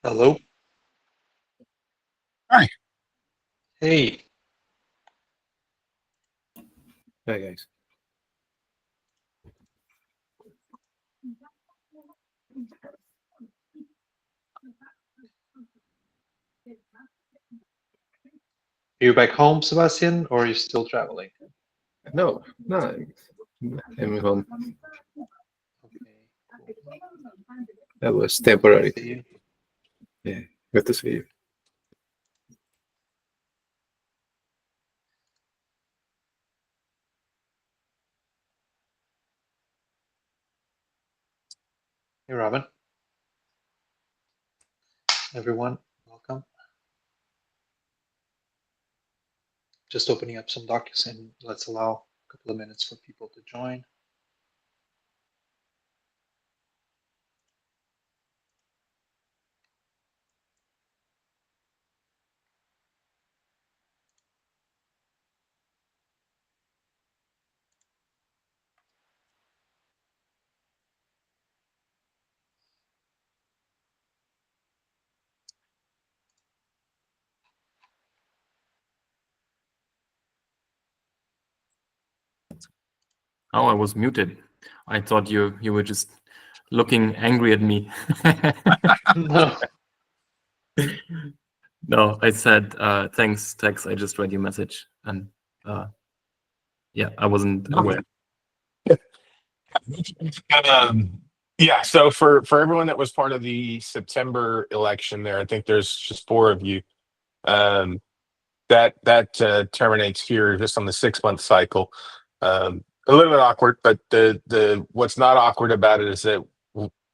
Hello. Hi. Hey. Hi, guys. You back home, Sebastian, or are you still traveling? No, no, I'm home. Okay, cool. That was Good to temporary. see you. Yeah, good to see you. Hey, Robin. Everyone, welcome. Just opening up some docs and let's allow a couple of minutes for people to join. Oh, I was muted. I thought you were just looking angry at me. No. No, I said thanks, Tex. I just read your message, and yeah, I wasn't aware. Um, yeah, so for everyone that was part of the September election there, I think there's just four of you. Um, that terminates here just on the 6 month cycle. A little bit awkward, but the what's not awkward about it is that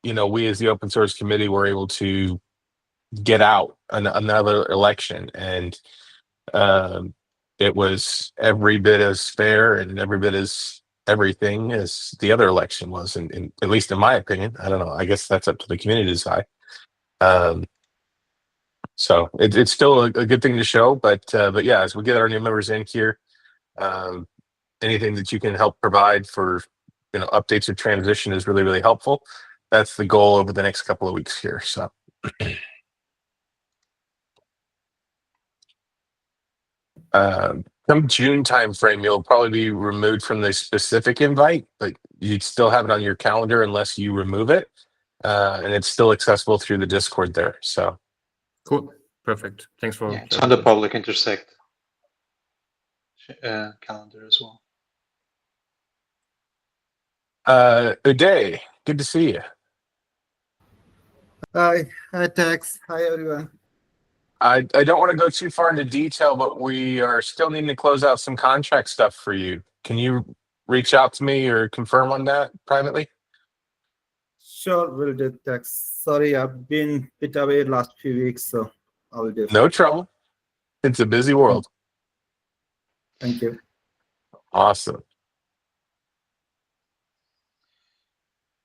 we as the open source committee were able to get out another election, and um, it was every bit as fair and every bit as everything as the other election was, and at least in my opinion. I don't know. I guess that's up to the community to decide. Um, so it's still a good thing to show, but yeah, as we get our new members in here, um, anything that you can help provide for updates or transition is really really helpful. That's the goal over the next couple of weeks here. So. Come June timeframe, you'll probably be removed from the specific invite, but you'd still have it on your calendar unless you remove it, and it's still accessible through the Discord there. So, Cool, perfect. Thanks for Yeah, it's on the clarification. public Intersect calendar as well. Uday, good to see you. Hi, Tex. Hi, everyone. I don't want to go too far into detail, but we are still needing to close out some contract stuff for you. Can you reach out to me or confirm on that privately? Sure, will do, Tex. Sorry, I've been bit away last few weeks, so I will do. No trouble. It's a busy world. Thank you. Awesome.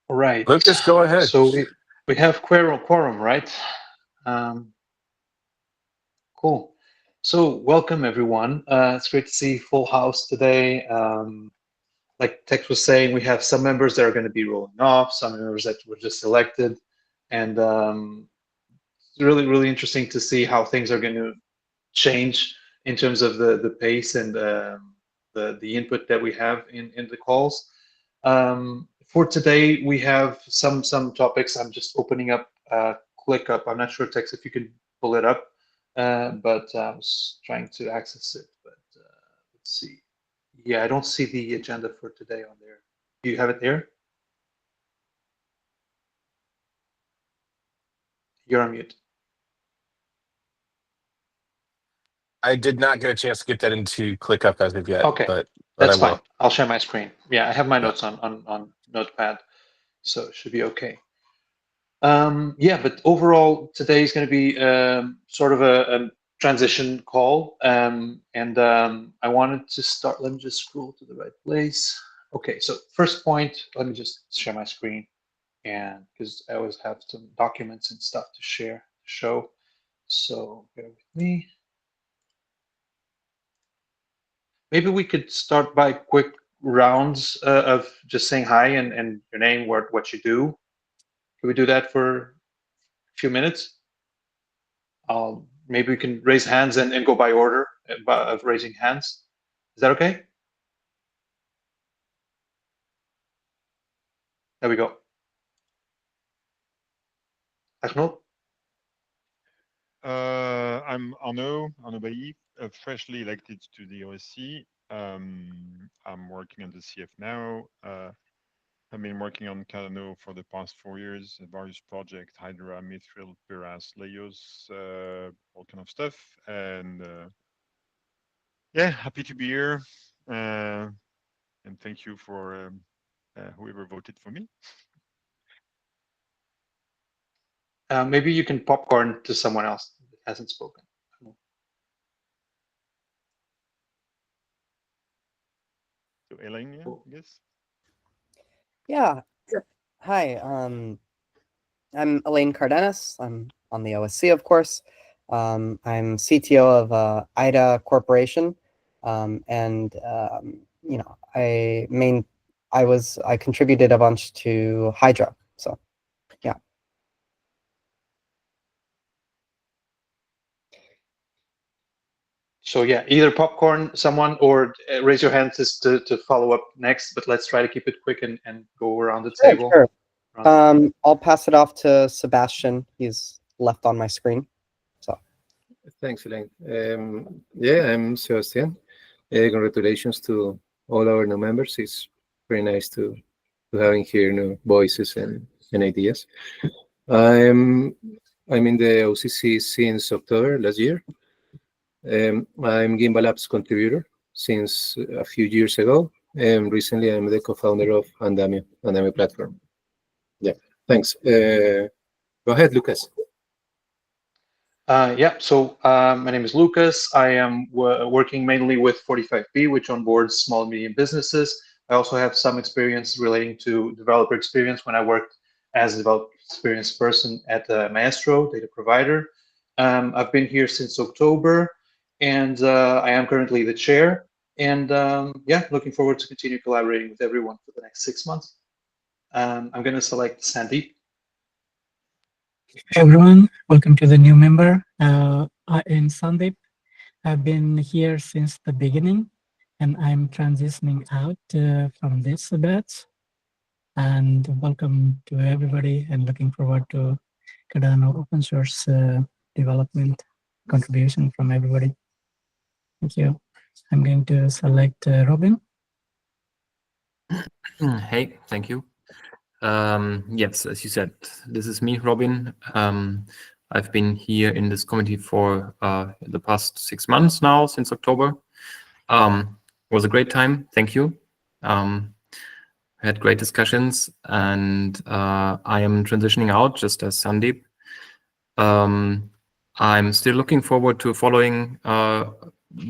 All right. Lucas, go ahead. So we have quorum, right? Cool. So welcome everyone. It's great to see full house today. Like Tex was saying, we have some members that are going to be rolling off, some members that were just elected, and it's really, really interesting to see how things are going to change in terms of the pace and the input that we have in the calls. For today, we have some topics. I'm just opening up ClickUp. I'm not sure, Tex, if you can pull it up, but I was trying to access it. But let's see. Yeah, I don't see the agenda for today on there. Do you have it there? You're on mute. I did not get a chance to get that into ClickUp as of yet, Okay, but I that's fine. will. I'll share my screen. Yeah, I have my Yeah. notes on Notepad, so it should be okay. Yeah, but overall, today is going to be sort of a transition call. And I wanted to start, let me just scroll to the right place. Okay, so first point, let me just share my screen, and because I always have some documents and stuff to share, to show. So bear with me. Maybe we could start by quick rounds of just saying hi and your name, what you do. Can we do that for a few minutes? maybe we can raise hands and go by order of raising hands. Is that okay? There we go. Arnaud? I'm Arnaud Bailly, freshly elected to the OSC. I'm working on the CF now. I've been working on Cardano for the past 4 years, various projects, Hydra, Mithril, Piras, Leos, all kind of stuff. And yeah, happy to be here. And thank you for whoever voted for me. Maybe you can popcorn to someone else that hasn't spoken. So Elaine, yeah, I guess. Yeah. Hi. I'm Elaine Cardenas. I'm on the OSC, of course. I'm CTO of IDA Corporation, and you know, I contributed a bunch to Hydra. So, yeah. So yeah, either popcorn someone or raise your hand just to follow up next, but let's try to keep it quick and go around the table. Sure. I'll pass it off to Sebastian. He's left on my screen. So thanks, Elaine. Yeah, I'm Sebastian. Congratulations to all our new members. It's very nice to having here new voices and ideas. I'm in the OCC since October last year. I'm Gimba Labs contributor since a few years ago, and recently I'm the co-founder of Andamio platform. Yeah, thanks. Go ahead, Lucas. Yeah, so my name is Lucas. I am working mainly with 45B, which onboards small and medium businesses. I also have some experience relating to developer experience when I worked as a developer experience person at Maestro, data provider. I've been here since October, and I am currently the chair. And yeah, looking forward to continue collaborating with everyone for the next 6 months. I'm going to select Sandeep. Hey everyone, welcome to the new member. I am Sandeep. I've been here since the beginning, and I'm transitioning out from this batch. And welcome to everybody, and looking forward to Cardano open source development contribution from everybody. Thank you. I'm going to select Robin. Hey, thank you. Yes, as you said, this is me, Robin. I've been here in this committee for the past 6 months now, since October. It was a great time. Thank you. Had great discussions, and I am transitioning out just as Sandeep. I'm still looking forward to following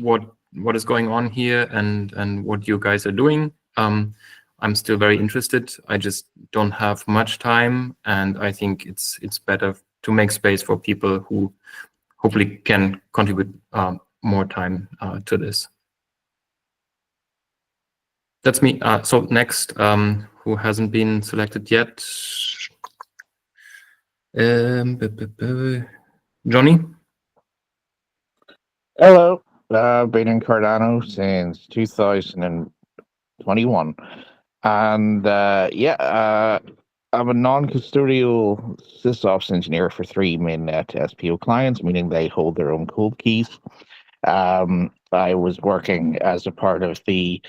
what is going on here and what you guys are doing. I'm still very interested. I just don't have much time, and I think it's better to make space for people who hopefully can contribute more time to this. That's me. So next, who hasn't been selected yet? Johnny? Hello. I've been in Cardano since 2021. And I'm a non-custodial sysops engineer for 3 mainnet SPO clients, meaning they hold their own cold keys. I was working as a part of the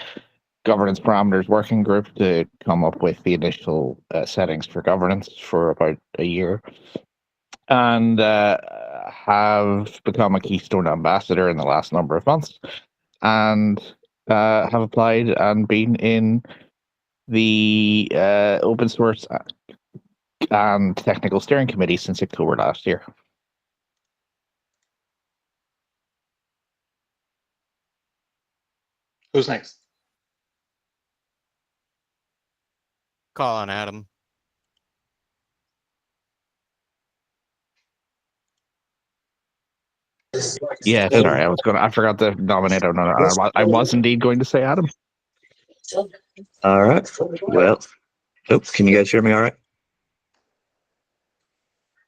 governance parameters working group to come up with the initial settings for governance for about a year, and have become a Keystone ambassador in the last number of months, and have applied and been in the open source and technical steering committee since October last year. Who's next? Call on Adam. Yeah, sorry, I forgot to nominate him. I was indeed going to say Adam. All right. Well, can you guys hear me all right?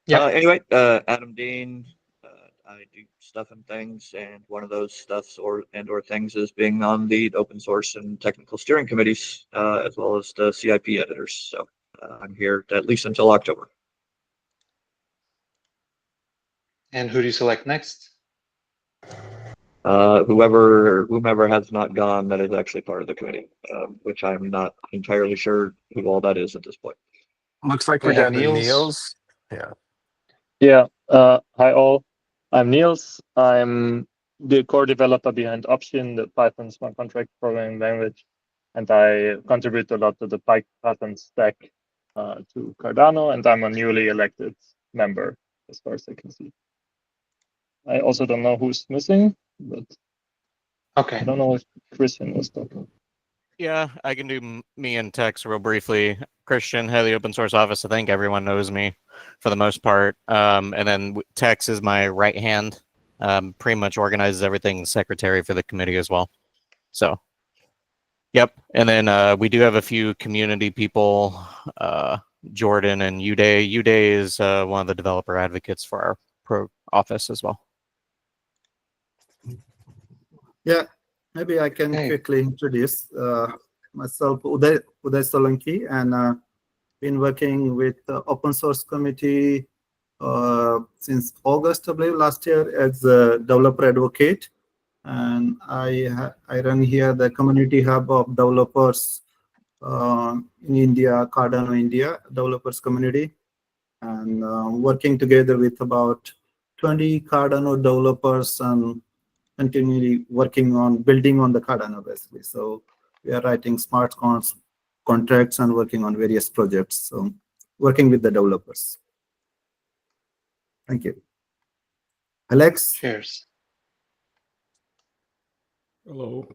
Yeah. Anyway, Adam Dean. I do stuff and things, and one of those stuffs or things is being on the open source and technical steering committees, as well as the CIP editors. So I'm here at least until October. And who do you select next? Whomever has not gone that is actually part of the committee, which I'm not entirely sure who all that is at this point. Looks like We we're have down to Niels. Niels. Yeah. Yeah, hi all. I'm Niels. I'm the core developer behind Option, the Python smart contract programming language, and I contribute a lot to the Python stack to Cardano, and I'm a newly elected member, as far as I can see. I also don't know who's missing, but Okay. I don't know if Christian was talking. Yeah, I can do me and Tex real briefly. Christian, head of the open source office. I think everyone knows me for the most part. And then Tex is my right hand. Pretty much organizes everything, secretary for the committee as well. So, yep. And then we do have a few community people, Jordan and Uday. Uday is one of the developer advocates for our pro office as well. Yeah, maybe I can quickly introduce myself, Uday Solanki, and been working with the open source committee since August, I believe, last year as a developer advocate. And I run here the community hub of developers in India, Cardano India developers community, and working together with about 20 Cardano developers and continually working on building on the Cardano basically. So we are writing smart contracts and working on various projects. So working with the developers. Thank you. Alex? Cheers. Hello.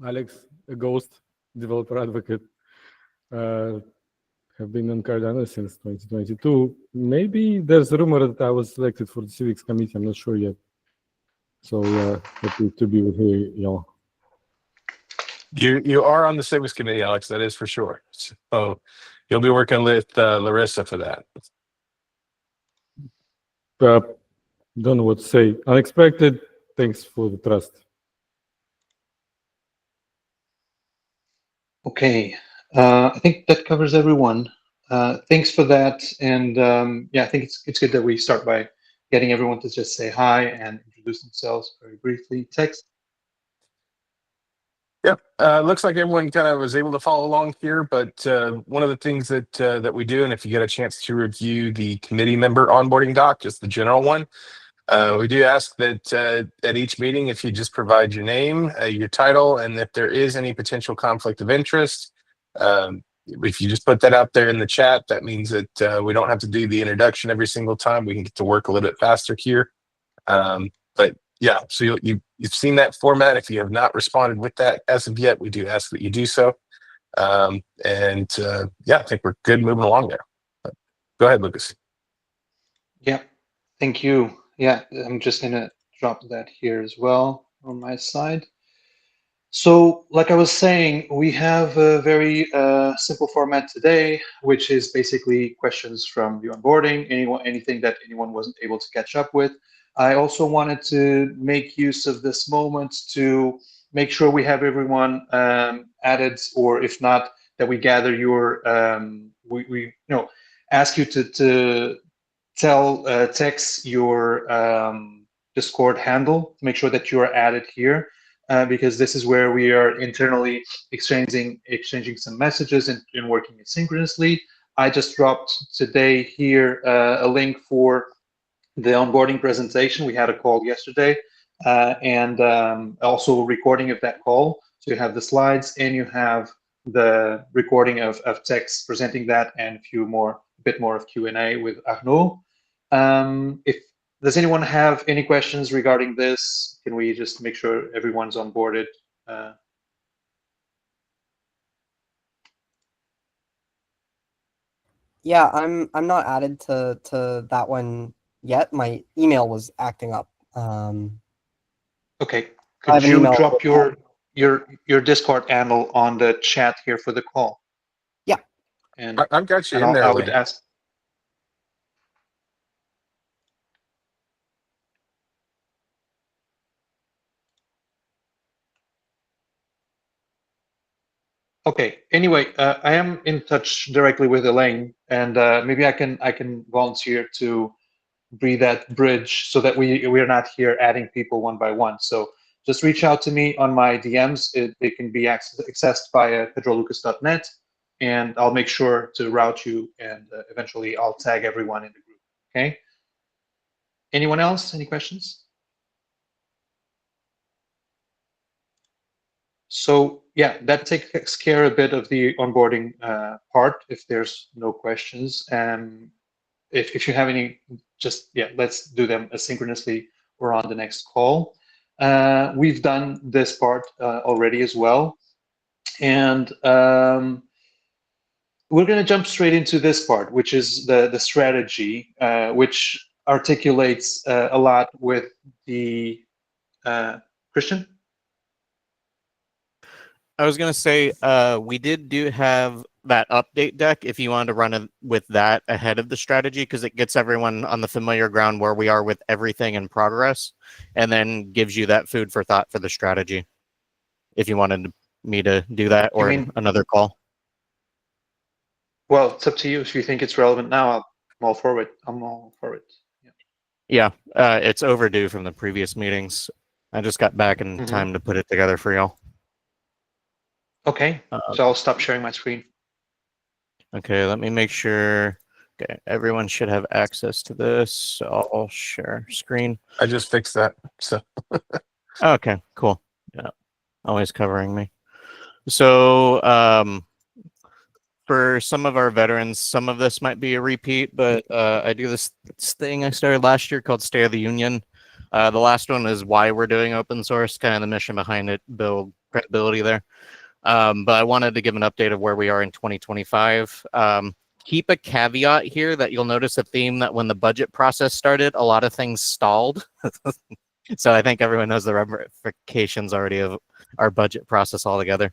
Alex, a ghost developer advocate. Have been on Cardano since 2022. Maybe there's a rumor that I was selected for the civics committee. I'm not sure yet. So yeah, happy to be with y'all. You are on the civics committee, Alex. That is for sure. So you'll be working with Larissa for that. Don't know what to say. Unexpected. Thanks for the trust. Okay. I think that covers everyone. Thanks for that. And yeah, I think it's good that we start by getting everyone to just say hi and introduce themselves very briefly. Text. Yep. Looks like everyone kind of was able to follow along here, but one of the things that that we do, and if you get a chance to review the committee member onboarding doc, just the general one, we do ask that at each meeting, if you just provide your name, your title, and if there is any potential conflict of interest, if you just put that out there in the chat, that means that we don't have to do the introduction every single time. We can get to work a little bit faster here. But yeah, so you've seen that format. If you have not responded with that as of yet, we do ask that you do so. Yeah, I think we're good moving along there. But go ahead, Lucas. Yeah, thank you. Yeah, I'm just gonna drop that here as well on my side. So, like I was saying, we have a very simple format today, which is basically questions from the onboarding, anything that anyone wasn't able to catch up with. I also wanted to make use of this moment to make sure we have everyone added, or if not, that we gather your, we ask you to tell Tex your Discord handle to make sure that you are added here. Because this is where we are internally exchanging some messages and working asynchronously. I just dropped today here a link for the onboarding presentation. We had a call yesterday, and also a recording of that call. So you have the slides and you have the recording of Tex presenting that, and a bit more of Q&A with Arnaud. If does anyone have any questions regarding this? Can we just make sure everyone's onboarded? Yeah, I'm not added to that one yet. My email was acting up. Okay, I have could an you email. drop your Discord handle on the chat here for the call? Yeah. And I've got you in I there. would ask. Okay. Anyway, I am in touch directly with Elaine, and maybe I can volunteer to be that bridge so that we're not here adding people one by one. So just reach out to me on my DMs. They can be accessed via pedrolucas.net, and I'll make sure to route you, and eventually I'll tag everyone in the group. Okay. Anyone else? Any questions? So yeah, that takes care a bit of the onboarding part. If there's no questions, and if you have any, just yeah, let's do them asynchronously or on the next call. We've done this part already as well, and we're going to jump straight into this part, which is the strategy, which articulates a lot with the Christian. I was gonna say, we do have that update deck if you wanted to run with that ahead of the strategy, because it gets everyone on the familiar ground where we are with everything in progress, and then gives you that food for thought for the strategy. If you wanted me to do that, or another call. Well, it's up to you. If you think it's relevant now, I'm all for it. I'm all for it. Yeah, it's overdue from the previous meetings. I just got back in time to put it together for y'all. Okay, so I'll stop sharing my screen. Okay, let me make sure. Okay, everyone should have access to this. So I'll share screen. I just fixed that. So okay, cool. Yeah, always covering me. So for some of our veterans, some of this might be a repeat, but I do this thing I started last year called State of the Union. The last one is why we're doing open source, kind of the mission behind it, build credibility there. But I wanted to give an update of where we are in 2025. Keep a caveat here that you'll notice a theme that when the budget process started, a lot of things stalled. So I think everyone knows the ramifications already of our budget process altogether.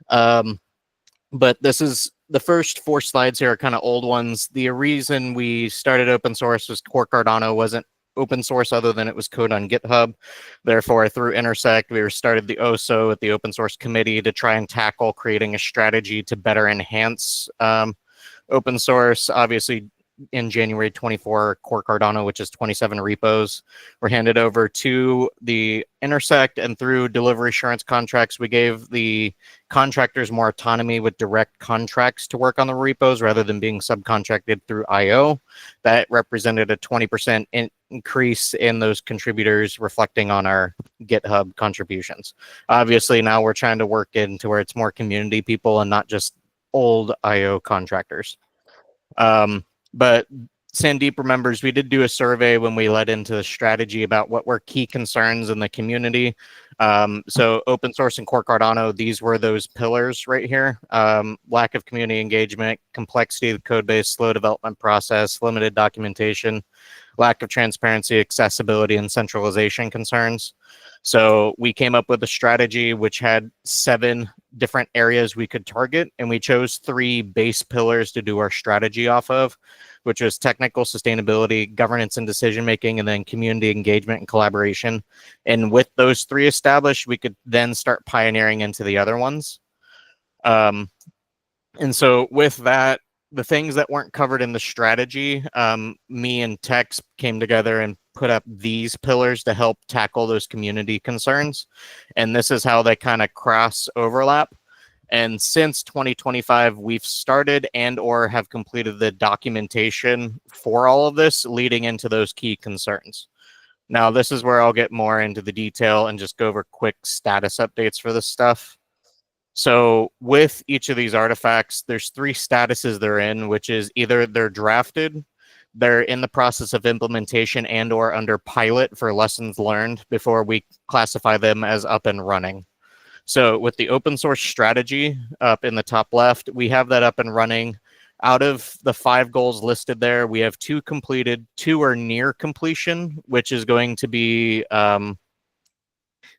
But this is the first 4 slides here are kind of old ones. The reason we started open source was Core Cardano wasn't open source other than it was code on GitHub. Therefore, through Intersect, we started the OSO at the open source committee to try and tackle creating a strategy to better enhance open source. Obviously, in January 24, Core Cardano, which is 27 repos, were handed over to the Intersect, and through delivery assurance contracts, we gave the contractors more autonomy with direct contracts to work on the repos rather than being subcontracted through IO. That represented a 20% increase in those contributors, reflecting on our GitHub contributions. Obviously, now we're trying to work into where it's more community people and not just old IO contractors. But Sandeep remembers we did do a survey when we led into the strategy about what were key concerns in the community. So open source and Core Cardano, these were those pillars right here. Lack of community engagement, complexity of the code base, slow development process, limited documentation, lack of transparency, accessibility, and centralization concerns. So we came up with a strategy which had 7 different areas we could target, and we chose 3 base pillars to do our strategy off of, which was technical sustainability, governance and decision making, and then community engagement and collaboration. And with those 3 established, we could then start pioneering into the other ones. And so with that, the things that weren't covered in the strategy, me and Tex came together and put up these pillars to help tackle those community concerns. And this is how they kind of cross overlap. And since 2025, we've started and or have completed the documentation for all of this leading into those key concerns. Now, this is where I'll get more into the detail and just go over quick status updates for this stuff. So with each of these artifacts, there's 3 statuses they're in, which is either they're drafted, they're in the process of implementation, and or under pilot for lessons learned before we classify them as up and running. So with the open source strategy up in the top left, we have that up and running. Out of the 5 goals listed there, we have 2 completed, 2 are near completion, which is going to be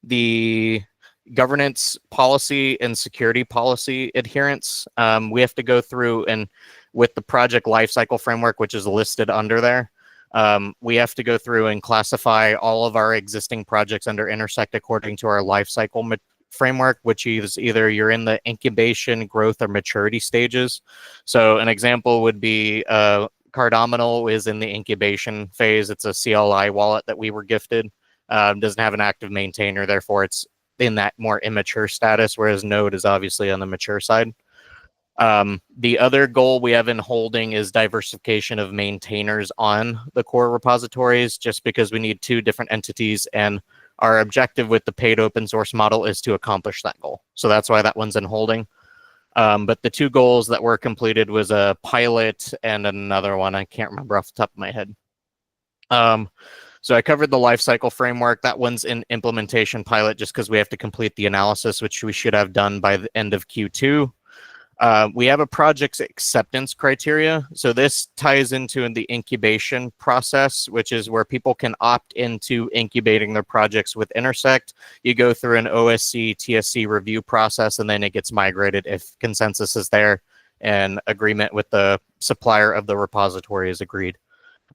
the governance policy and security policy adherence. We have to go through, and with the project lifecycle framework, which is listed under there, we have to go through and classify all of our existing projects under Intersect according to our lifecycle framework, which is either you're in the incubation, growth, or maturity stages. So an example would be Cardominal is in the incubation phase. It's a CLI wallet that we were gifted. Doesn't have an active maintainer, therefore it's in that more immature status, whereas Node is obviously on the mature side. The other goal we have in holding is diversification of maintainers on the core repositories, just because we need 2 different entities, and our objective with the paid open source model is to accomplish that goal. So that's why that one's in holding. But the 2 goals that were completed was a pilot and another one I can't remember off the top of my head. So I covered the lifecycle framework. That one's in implementation pilot just because we have to complete the analysis, which we should have done by the end of Q2. We have a project's acceptance criteria. So this ties into the incubation process, which is where people can opt into incubating their projects with Intersect. You go through an OSC, TSC review process, and then it gets migrated if consensus is there and agreement with the supplier of the repository is agreed.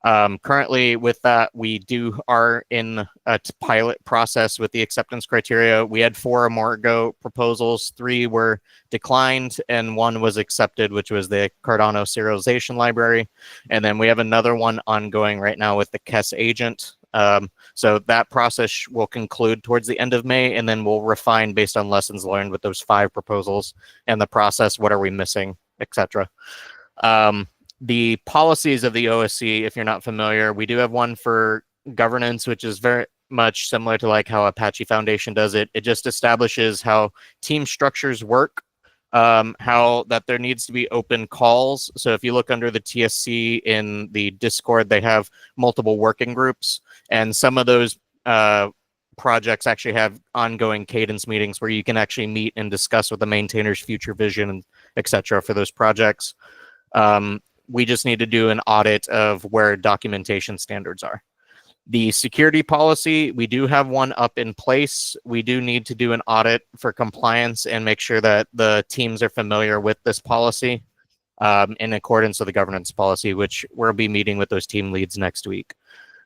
Currently with that, we are in a pilot process with the acceptance criteria. We had 4 Embargo proposals, 3 were declined, and 1 was accepted, which was the Cardano serialization library. And then we have another one ongoing right now with the KES agent. So that process will conclude towards the end of May, and then we'll refine based on lessons learned with those 5 proposals and the process, what are we missing, etc. The policies of the OSC, if you're not familiar, we do have one for governance, which is very much similar to like how Apache Foundation does it. It just establishes how team structures work, how that there needs to be open calls. So if you look under the TSC in the Discord, they have multiple working groups, and some of those projects actually have ongoing cadence meetings where you can actually meet and discuss with the maintainer's future vision and etc. for those projects. We just need to do an audit of where documentation standards are. The security policy, we do have one up in place. We do need to do an audit for compliance and make sure that the teams are familiar with this policy in accordance with the governance policy, which we'll be meeting with those team leads next week.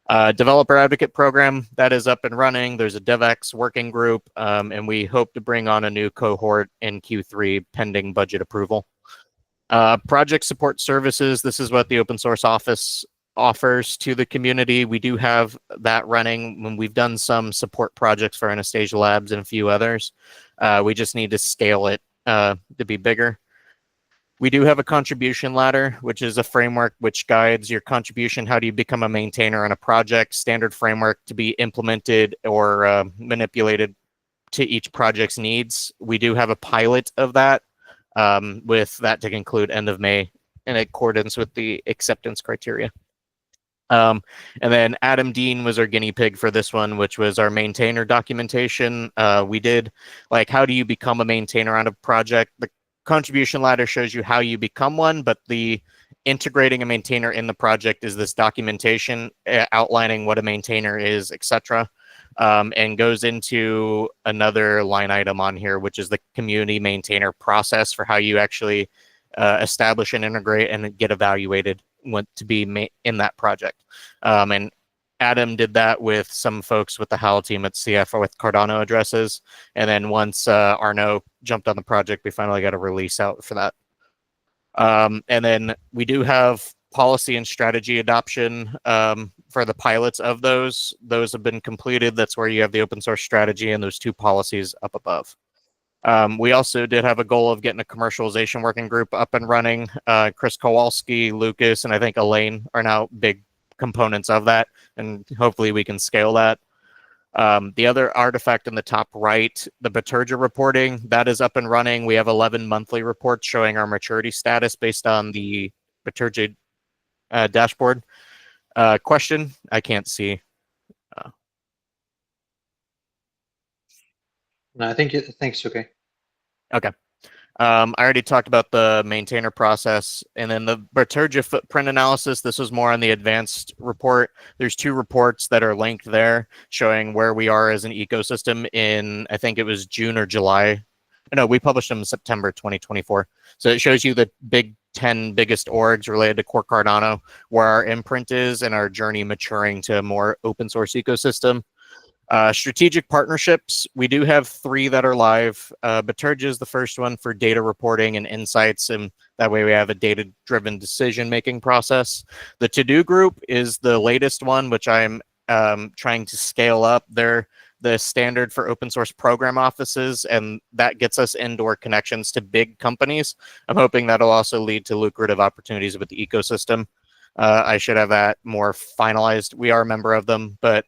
Developer advocate program, that is up and running. There's a DevX working group, and we hope to bring on a new cohort in Q3 pending budget approval. Project support services, this is what the open source office offers to the community. We do have that running when we've done some support projects for Anastasia Labs and a few others. We just need to scale it to be bigger. We do have a contribution ladder, which is a framework which guides your contribution. How do you become a maintainer on a project? Standard framework to be implemented or manipulated to each project's needs. We do have a pilot of that. With that to conclude end of May in accordance with the acceptance criteria. And then Adam Dean was our guinea pig for this one, which was our maintainer documentation. We did like, how do you become a maintainer on a project? The contribution ladder shows you how you become one, but the integrating a maintainer in the project is this documentation outlining what a maintainer is, etc. And goes into another line item on here, which is the community maintainer process for how you actually establish and integrate and get evaluated to be in that project. And Adam did that with some folks with the HAL team at CF or with Cardano addresses. And then once Arnaud jumped on the project, we finally got a release out for that. And then we do have policy and strategy adoption for the pilots of those. Those have been completed. That's where you have the open source strategy and those 2 policies up above. We also did have a goal of getting a commercialization working group up and running. Chris Kowalski, Lucas, and I think Elaine are now big components of that, and hopefully we can scale that. The other artifact in the top right, the Bitergia reporting, that is up and running. We have 11 monthly reports showing our maturity status based on the Bitergia dashboard. Question? I can't see. No, I think it's okay. Okay. I already talked about the maintainer process, and then the Bitergia footprint analysis. This was more on the advanced report. There's 2 reports that are linked there showing where we are as an ecosystem in, I think it was June or July. No, we published them in September 2024. So it shows you the big 10 biggest orgs related to core Cardano, where our imprint is and our journey maturing to a more open source ecosystem. Strategic partnerships, we do have 3 that are live. Bitergia is the first one for data reporting and insights, and that way we have a data-driven decision-making process. The To-Do group is the latest one, which I'm trying to scale up. They're the standard for open source program offices, and that gets us indoor connections to big companies. I'm hoping that'll also lead to lucrative opportunities with the ecosystem. I should have that more finalized. We are a member of them, but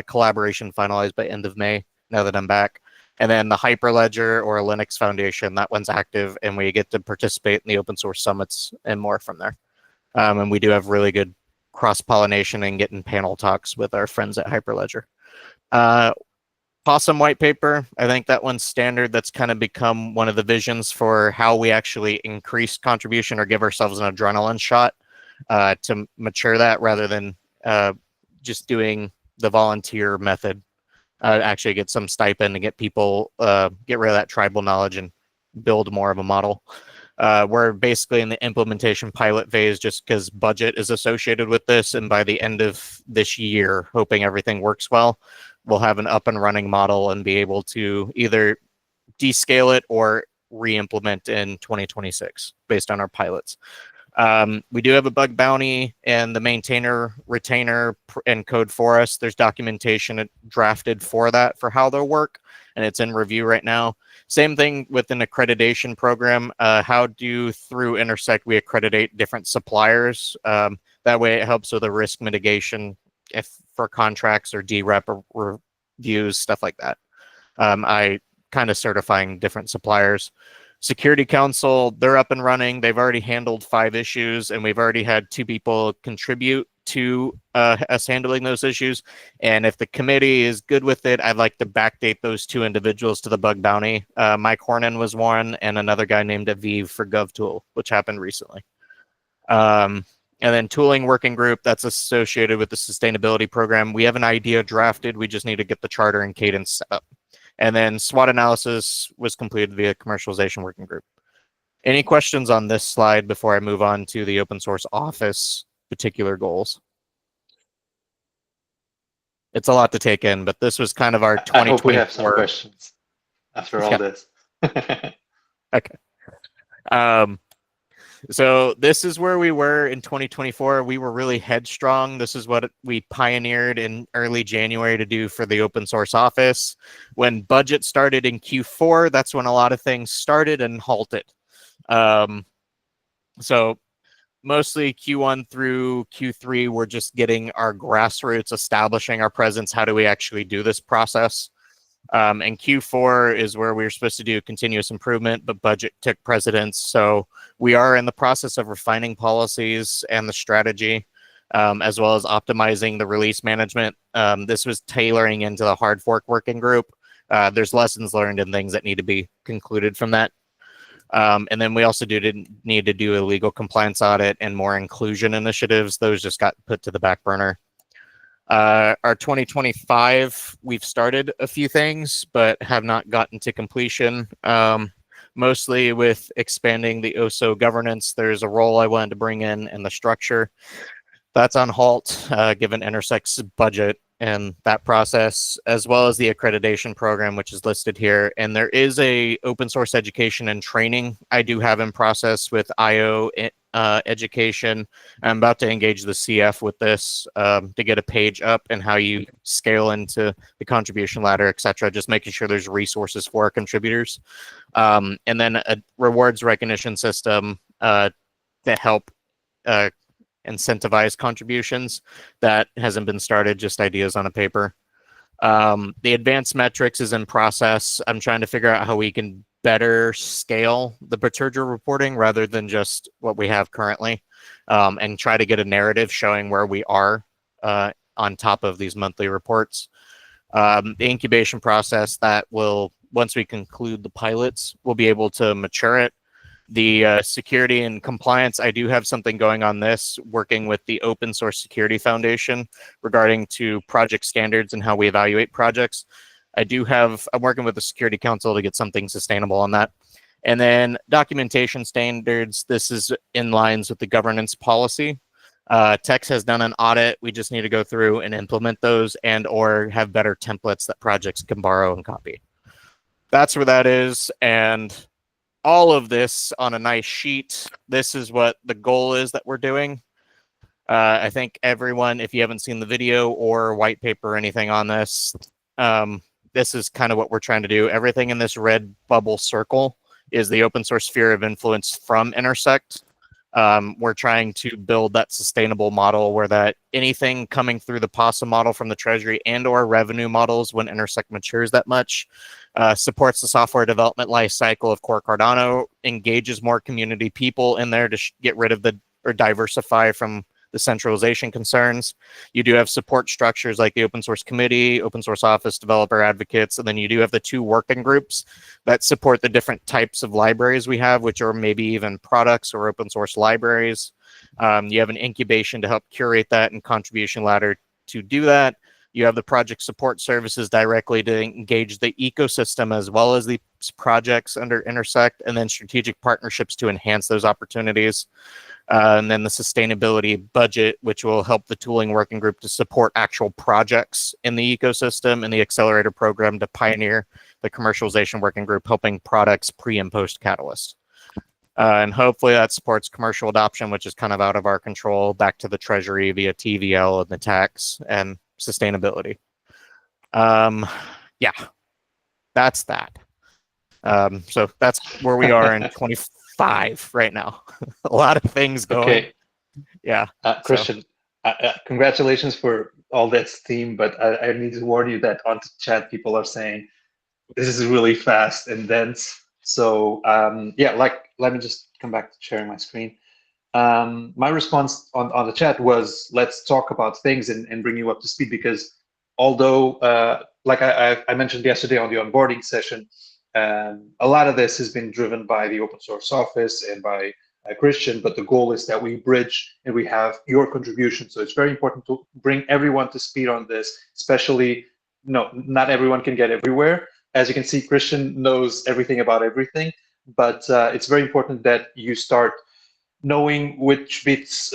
collaboration finalized by end of May, now that I'm back. And then the Hyperledger or Linux Foundation, that one's active, and we get to participate in the open source summits and more from there. And we do have really good cross-pollination and getting panel talks with our friends at Hyperledger. Possum white paper, I think that one's standard. That's kind of become one of the visions for how we actually increase contribution or give ourselves an adrenaline shot to mature that rather than just doing the volunteer method. Actually get some stipend to get people, get rid of that tribal knowledge and build more of a model. We're basically in the implementation pilot phase just because budget is associated with this. And by the end of this year, hoping everything works well, we'll have an up and running model and be able to either descale it or re-implement in 2026 based on our pilots. We do have a bug bounty and the maintainer retainer and code for us. There's documentation drafted for that for how they'll work, and it's in review right now. Same thing with an accreditation program. How do through Intersect we accreditate different suppliers? That way it helps with the risk mitigation if for contracts or DREP or reviews, stuff like that. I kind of certifying different suppliers. Security Council, they're up and running. They've already handled 5 issues, and we've already had 2 people contribute to us handling those issues. And if the committee is good with it, I'd like to backdate those 2 individuals to the bug bounty. Mike Hornan was one, and another guy named Aviv for GovTool, which happened recently. And then tooling working group, that's associated with the sustainability program. We have an idea drafted. We just need to get the charter and cadence set up. And then SWOT analysis was completed via commercialization working group. Any questions on this slide before I move on to the open source office particular goals? It's a lot to take in, but this was kind of our 2024. I hope we have some questions after all this. Okay. So this is where we were in 2024. We were really headstrong. This is what we pioneered in early January to do for the open source office. When budget started in Q4, that's when a lot of things started and halted. So mostly Q1 through Q3, we're just getting our grassroots, establishing our presence. How do we actually do this process? And Q4 is where we were supposed to do continuous improvement, but budget took precedence. So we are in the process of refining policies and the strategy, as well as optimizing the release management. This was tailoring into the hard fork working group. There's lessons learned and things that need to be concluded from that. And then we also need to do a legal compliance audit and more inclusion initiatives. Those just got put to the back burner. Our 2025, we've started a few things, but have not gotten to completion. Mostly with expanding the OSO governance. There's a role I wanted to bring in the structure. That's on halt, given Intersect's budget and that process, as well as the accreditation program, which is listed here. And there is a open source education and training I do have in process with IO education. I'm about to engage the CF with this to get a page up and how you scale into the contribution ladder, etc. Just making sure there's resources for our contributors. And then a rewards recognition system to help incentivize contributions. That hasn't been started, just ideas on a paper. The advanced metrics is in process. I'm trying to figure out how we can better scale the Bitergia reporting rather than just what we have currently, and try to get a narrative showing where we are on top of these monthly reports. The incubation process that will, once we conclude the pilots, we'll be able to mature it. The security and compliance, I do have something going on this, working with the Open Source Security Foundation regarding to project standards and how we evaluate projects. I'm working with the Security Council to get something sustainable on that. And then documentation standards, this is in lines with the governance policy. Tex has done an audit. We just need to go through and implement those and or have better templates that projects can borrow and copy. That's where that is. And all of this on a nice sheet. This is what the goal is that we're doing. I think everyone, if you haven't seen the video or white paper or anything on this, this is kind of what we're trying to do. Everything in this red bubble circle is the open source sphere of influence from Intersect. We're trying to build that sustainable model where that anything coming through the PASA model from the Treasury and or revenue models when Intersect matures that much supports the software development life cycle of Core Cardano, engages more community people in there to get rid of the or diversify from the centralization concerns. You do have support structures like the open source committee, open source office, developer advocates, and then you do have the 2 working groups that support the different types of libraries we have, which are maybe even products or open source libraries. You have an incubation to help curate that and contribution ladder to do that. You have the project support services directly to engage the ecosystem as well as the projects under Intersect, and then strategic partnerships to enhance those opportunities. And then the sustainability budget, which will help the tooling working group to support actual projects in the ecosystem, and the accelerator program to pioneer the commercialization working group, helping products pre and post Catalyst. And hopefully that supports commercial adoption, which is kind of out of our control, back to the Treasury via TVL and the tax and sustainability. Yeah, that's that. So that's where we are in 25 right now. A lot of things going. Okay. Yeah. Christian, congratulations for all that steam, but I need to warn you that on chat people are saying this is really fast and dense. So yeah, let me just come back to sharing my screen. My response on the chat was, let's talk about things and bring you up to speed, because although, like I mentioned yesterday on the onboarding session, a lot of this has been driven by the open source office and by Christian, but the goal is that we bridge and we have your contribution. So it's very important to bring everyone to speed on this, especially, not everyone can get everywhere. As you can see, Christian knows everything about everything, but it's very important that you start knowing which bits,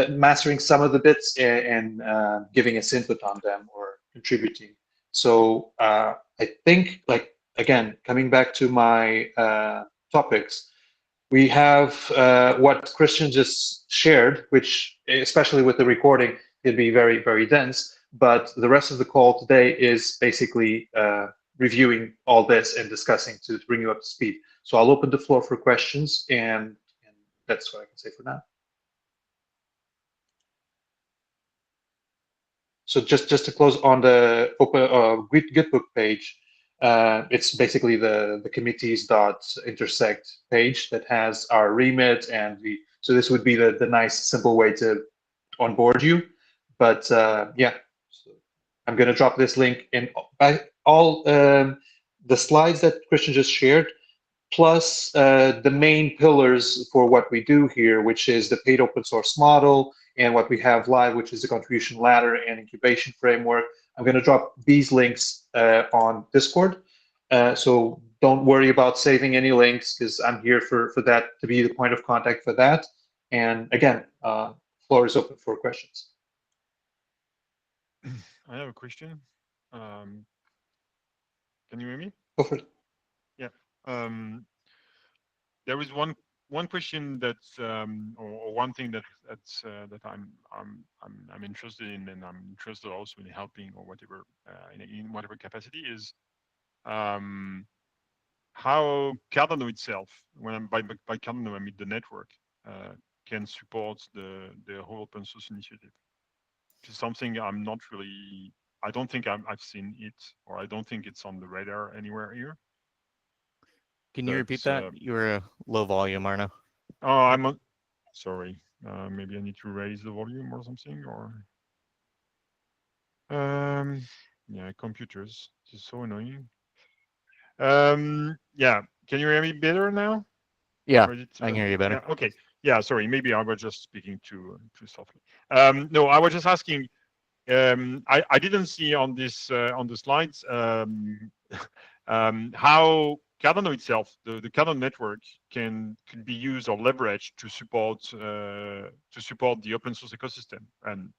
mastering some of the bits and giving us input on them or contributing. So I think, like, again, coming back to my topics, we have what Christian just shared, which, especially with the recording, it'd be very, very dense. But the rest of the call today is basically reviewing all this and discussing to bring you up to speed. So I'll open the floor for questions, and that's what I can say for now. So just to close on the open Gitbook page, it's basically the committees.intersect page that has our remit, and so this would be the nice simple way to onboard you. But yeah, so I'm going to drop this link in all the slides that Christian just shared, plus the main pillars for what we do here, which is the paid open source model, and what we have live, which is the contribution ladder and incubation framework. I'm going to drop these links on Discord. So don't worry about saving any links, because I'm here for that, to be the point of contact for that. And again, floor is open for questions. I have a question. Can you hear me? Go for it. Yeah. There is one question that's or one thing that I'm interested in, and I'm interested also in helping or whatever in whatever capacity, is how Cardano itself, when I'm by Cardano I mean the network, can support the whole open source initiative. It's something I'm not really. I don't think I've seen it, or I don't think it's on the radar anywhere here. Can you repeat that? You were a low volume, Arno. Oh, I'm on. Sorry. Maybe I need to raise the volume or something, or. Yeah, computers. It's so annoying. Yeah. Can you hear me better now? Yeah, I can hear you better. Yeah, okay. Yeah, sorry. Maybe I was just speaking too softly. No, I was just asking. I didn't see on this on the slides how Cardano itself, the Cardano network could be used or leveraged to support the open source ecosystem, and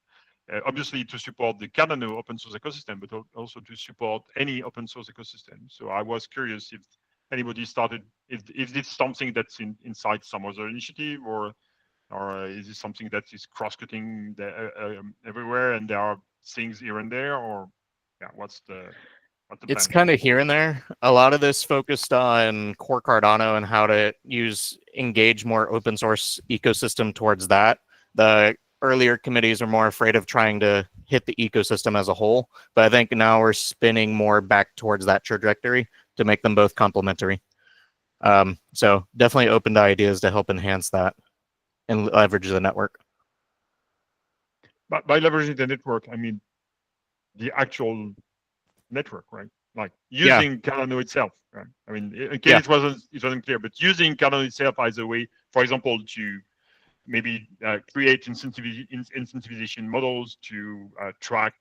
obviously to support the Cardano open source ecosystem, but also to support any open source ecosystem. So I was curious if anybody started, if it's something that's inside some other initiative, or is it something that is cross-cutting everywhere, and there are things here and there, or yeah, what's the It's plan? kind of here and there. A lot of this focused on core Cardano and how to engage more open source ecosystem towards that. The earlier committees are more afraid of trying to hit the ecosystem as a whole, but I think now we're spinning more back towards that trajectory to make them both complementary. So definitely open to ideas to help enhance that and leverage the network. But by leveraging the network, I mean the actual network, right? Like using Cardano itself, right? I mean, in case it wasn't clear, but using Cardano itself as a way, for example, to maybe create incentivization models to track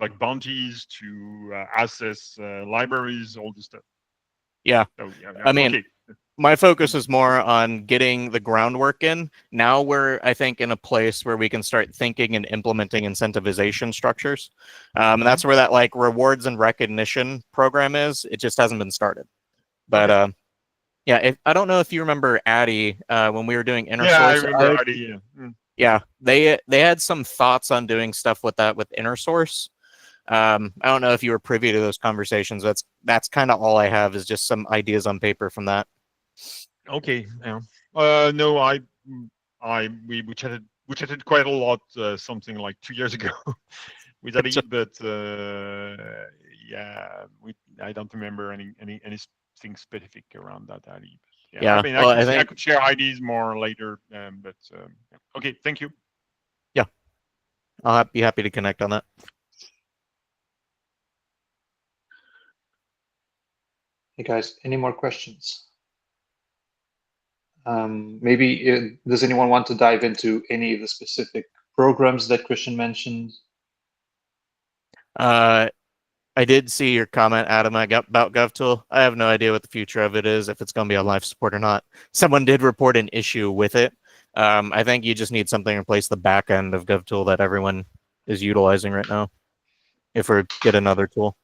like bounties, to assess libraries, all this stuff. Yeah. So, I mean, okay. My focus is more on getting the groundwork in. Now we're, I think, in a place where we can start thinking and implementing incentivization structures. And that's where that like rewards and recognition program is. It just hasn't been started. But yeah, I don't know if you remember Addy when we were doing Intersource. Yeah, I remember Addy. Yeah. Yeah, they had some thoughts on doing stuff with that with Intersource. I don't know if you were privy to those conversations. That's kind of all I have is just some ideas on paper from that. Okay. Yeah. No, we chatted quite a lot, something like 2 years ago with Ali, but yeah, I don't remember anything specific around that, Ali. Yeah, I mean, I could share ideas more later, but okay, thank you. Yeah, I'll be happy to connect on that. Hey guys, any more questions? Maybe does anyone want to dive into any of the specific programs that Christian mentioned? I did see your comment, Adam, about GovTool. I have no idea what the future of it is, if it's going to be on life support or not. Someone did report an issue with it. I think you just need something to replace the back end of GovTool that everyone is utilizing right now, if we get another tool.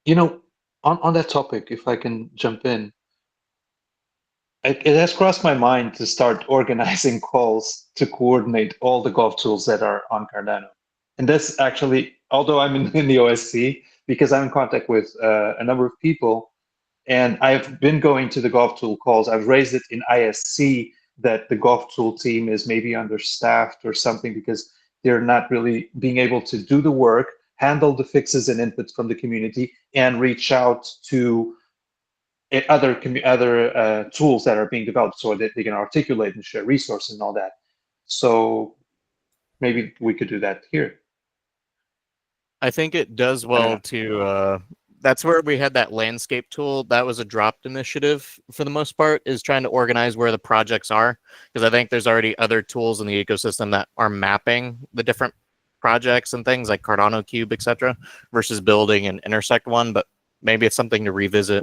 You know, on that topic, if I can jump in, it has crossed my mind to start organizing calls to coordinate all the Gov tools that are on Cardano. And this actually, although I'm in the OSC, because I'm in contact with a number of people, and I've been going to the Gov tool calls, I've raised it in ISC that the Gov tool team is maybe understaffed or something because they're not really being able to do the work, handle the fixes and inputs from the community, and reach out to other tools that are being developed so that they can articulate and share resources and all that. So maybe we could do that here. I think it does well to, that's where we had that landscape tool. That was a dropped initiative for the most part, is trying to organize where the projects are. Because I think there's already other tools in the ecosystem that are mapping the different projects and things like Cardano Cube, etc., versus building an Intersect one. But maybe it's something to revisit.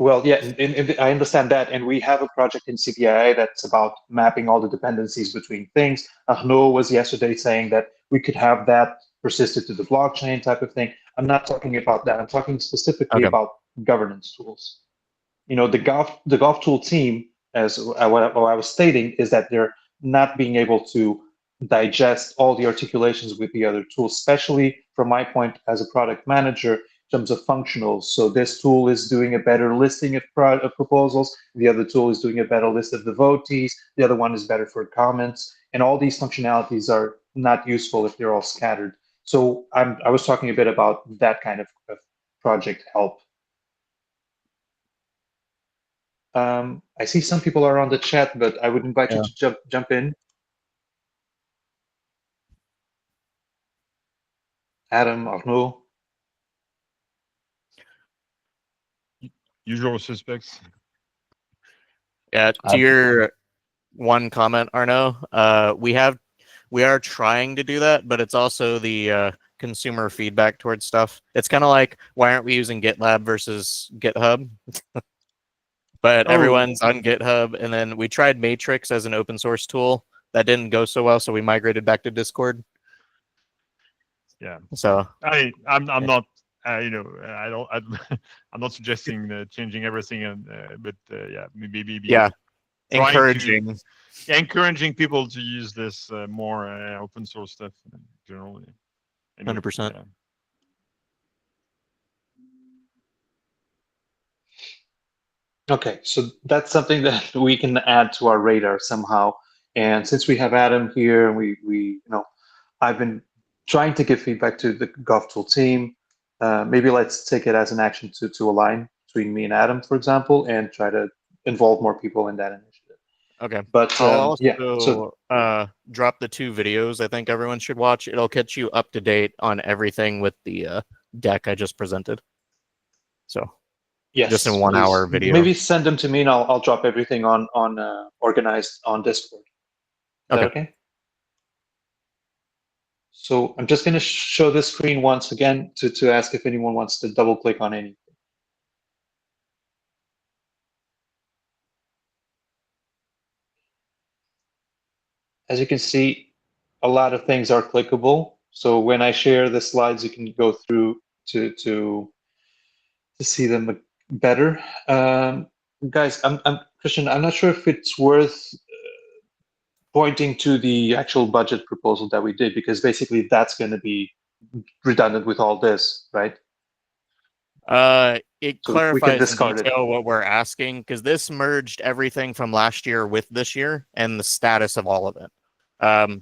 Well, yeah, and I understand that, and we have a project in CPIA that's about mapping all the dependencies between things. Arnaud was yesterday saying that we could have that persisted to the blockchain type of thing. I'm not talking about that. I'm talking specifically about governance tools. You know, the Gov tool team, as what I was stating, is that they're not being able to digest all the articulations with the other tools, especially from my point as a product manager in terms of functionals. So this tool is doing a better listing of proposals. The other tool is doing a better list of devotees. The other one is better for comments. And all these functionalities are not useful if they're all scattered. So I was talking a bit about that kind of project help. I see some people are on the chat, but I would invite you to jump in. Adam, Arnaud. Usual suspects. Yeah, to your one comment, Arnaud, we are trying to do that, but it's also the consumer feedback towards stuff. It's kind of like, why aren't we using GitLab versus GitHub? But everyone's on GitHub, and then we tried Matrix as an open source tool. That didn't go so well, so we migrated back to Discord. Yeah. So I'm not I don't I'm not suggesting changing everything, but yeah, maybe yeah, encouraging people to use this more open source stuff generally. 100%. Yeah. Okay, so that's something that we can add to our radar somehow. And since we have Adam here, we I've been trying to give feedback to the GovTool team. Maybe let's take it as an action to align between me and Adam, for example, and try to involve more people in that initiative. Okay. But I'll also yeah, so drop the 2 videos I think everyone should watch. It'll catch you up to date on everything with the deck I just presented. So yes, just in 1 hour video. Maybe send them to me, and I'll drop everything on organized on Discord. Is that okay? So I'm just going to show this screen once again to ask if anyone wants to double click on anything. As you can see, a lot of things are clickable. So when I share the slides, you can go through to see them better. Guys, Christian, I'm not sure if it's worth pointing to the actual budget proposal that we did, because basically that's going to be redundant with all this, right? It So we can clarifies in discard it. detail what we're asking, because this merged everything from last year with this year and the status of all of it.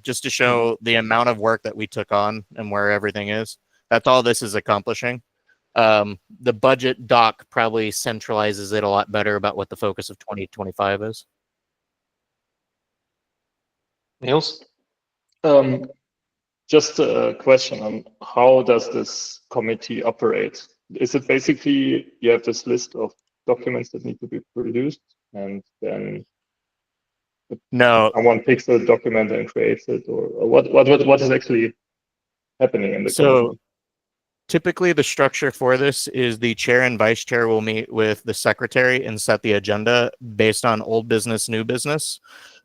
Just to show the amount of work that we took on and where everything is. That's all this is accomplishing. The budget doc probably centralizes it a lot better about what the focus of 2025 is. Niels? Just a question on how does this committee operate? Is it basically you have this list of documents that need to be produced, and then someone picks a document and creates it, or what is actually happening in the committee? Typically, the structure for this is the chair and vice chair will meet with the secretary and set the agenda based on old business, new business.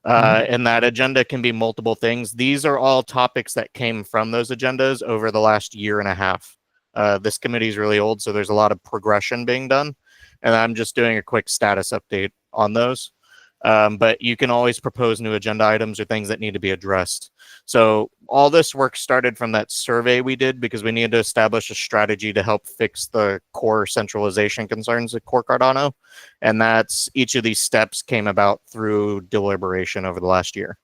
And that agenda can be multiple things. These are all topics that came from those agendas over the last year and a half. This committee is really old, so there's a lot of progression being done. And I'm just doing a quick status update on those. But you can always propose new agenda items or things that need to be addressed. So all this work started from that survey we did because we needed to establish a strategy to help fix the core centralization concerns at Core Cardano. And that's each of these steps came about through deliberation over the last year.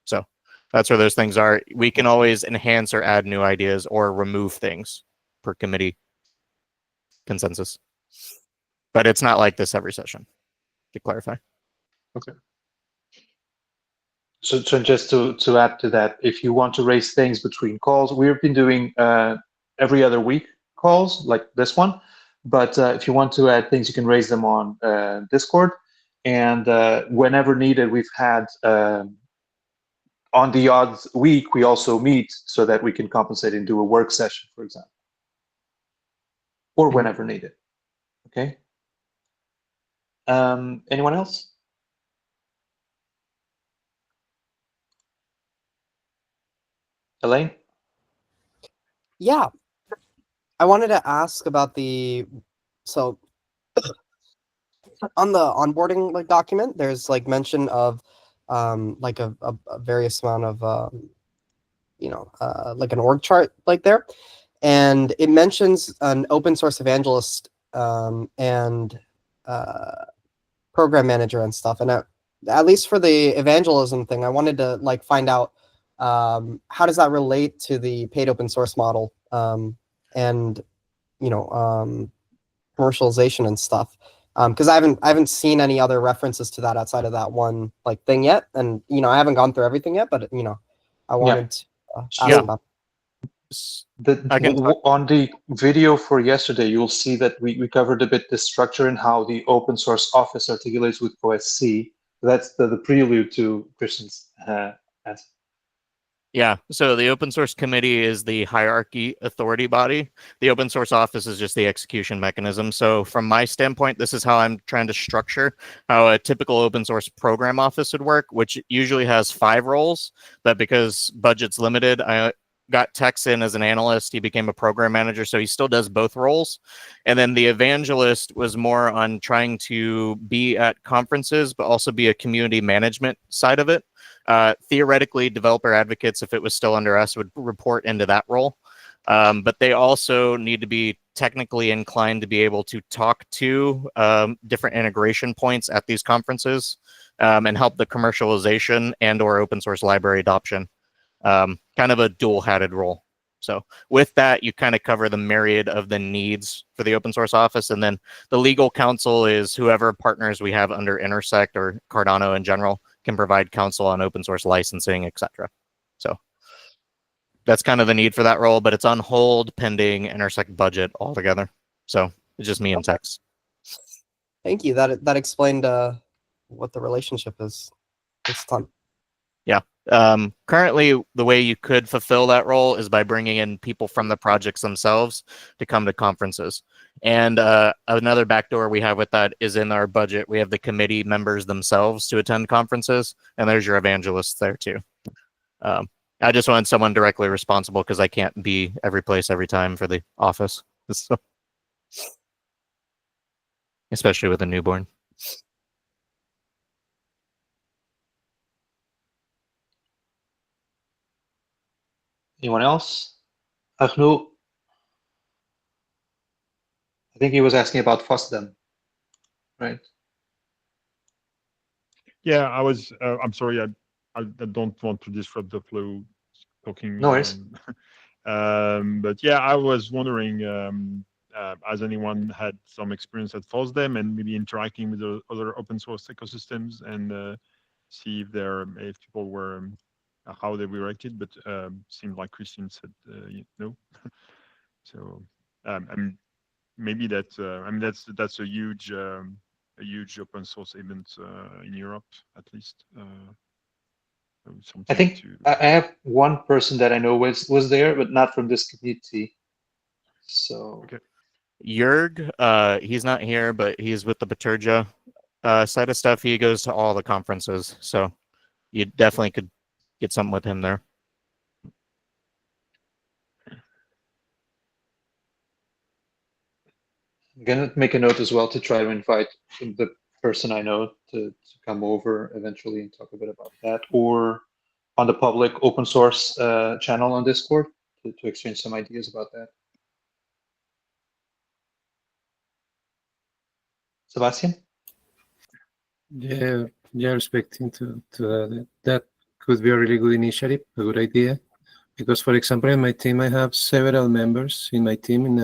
So that's where those things are. We can always enhance or add new ideas or remove things per committee consensus. But it's not like this every session, to clarify. Okay. So just to add to that, if you want to raise things between calls, we've been doing every other week calls like this one. But if you want to add things, you can raise them on Discord. And whenever needed, we've had on the odd week, we also meet so that we can compensate and do a work session, for example, or whenever needed. Okay. Anyone else? Elaine? Yeah. I wanted to ask about so on the onboarding document, there's mention of a various amount of like an org chart there, and it mentions an open source evangelist and program manager and stuff. And at least for the evangelism thing, I wanted to find out how does that relate to the paid open source model and commercialization and stuff. Because I haven't seen any other references to that outside of that one thing yet, and I haven't gone through everything yet, but I wanted to ask about. On the video for yesterday, you'll see that we covered a bit the structure and how the open source office articulates with OSC. That's the prelude to Christian's answer. Yeah, so the open source committee is the hierarchy authority body. The open source office is just the execution mechanism. So from my standpoint, this is how I'm trying to structure how a typical open source program office would work, which usually has 5 roles, but because budget's limited, I got Tex in as an analyst. He became a program manager, so he still does both roles. And then the evangelist was more on trying to be at conferences, but also be a community management side of it. Theoretically, developer advocates, if it was still under us, would report into that role. But they also need to be technically inclined to be able to talk to different integration points at these conferences and help the commercialization and or open source library adoption. Kind of a dual-hatted role. So with that, you kind of cover the myriad of the needs for the open source office. And then the legal counsel is whoever partners we have under Intersect or Cardano in general can provide counsel on open source licensing, etc. So that's kind of the need for that role, but it's on hold pending Intersect budget altogether. So it's just me and Tex. Thank you. That explained what the relationship is this time. Yeah. Currently, the way you could fulfill that role is by bringing in people from the projects themselves to come to conferences. And another backdoor we have with that is in our budget. We have the committee members themselves to attend conferences, and there's your evangelists there too. I just wanted someone directly responsible because I can't be every place every time for the office, so, especially with a newborn. Anyone else? Arnaud? I think he was asking about FOSDEM, right? Yeah, I was. I'm sorry. I don't want to disrupt the flow talking. No worries. But yeah, I was wondering, has anyone had some experience at FOSDEM and maybe interacting with the other open source ecosystems and see if people were how they reacted? But seemed like Christian said no. So and maybe that that's a huge open source event in Europe at least. I think I have one person that I know was there, but not from this community. So okay. Jörg, he's not here, but he's with the Bitergia side of stuff. He goes to all the conferences, so you definitely could get something with him there. I'm gonna make a note as well to try to invite the person I know to come over eventually and talk a bit about that, or on the public open source channel on Discord to exchange some ideas about that. Sebastian? Yeah, respecting to that could be a really good initiative, a good idea. Because, for example, in my team, I have several members in my team in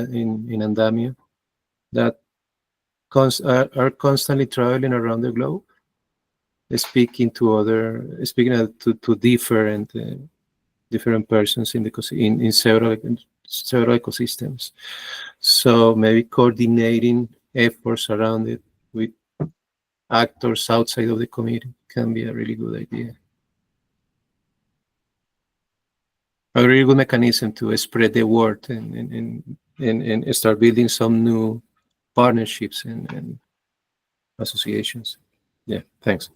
Andamio that are constantly traveling around the globe, speaking to different persons in several ecosystems. So maybe coordinating efforts around it with actors outside of the community can be a really good idea. A really good mechanism to spread the word and start building some new partnerships and associations. Yeah, thanks.